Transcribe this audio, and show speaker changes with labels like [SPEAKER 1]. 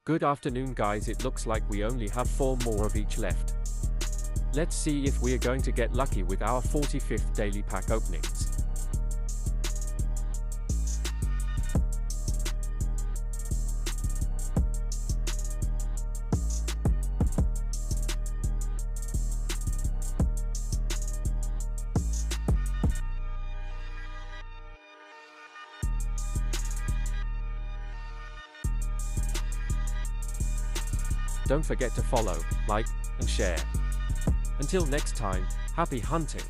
[SPEAKER 1] Good afternoon guys, it looks like we only have 4 more of each left. Let's see if we are going to get lucky with our 45th daily pack openings. Don't forget to follow, like, and share. Until next time, happy hunting!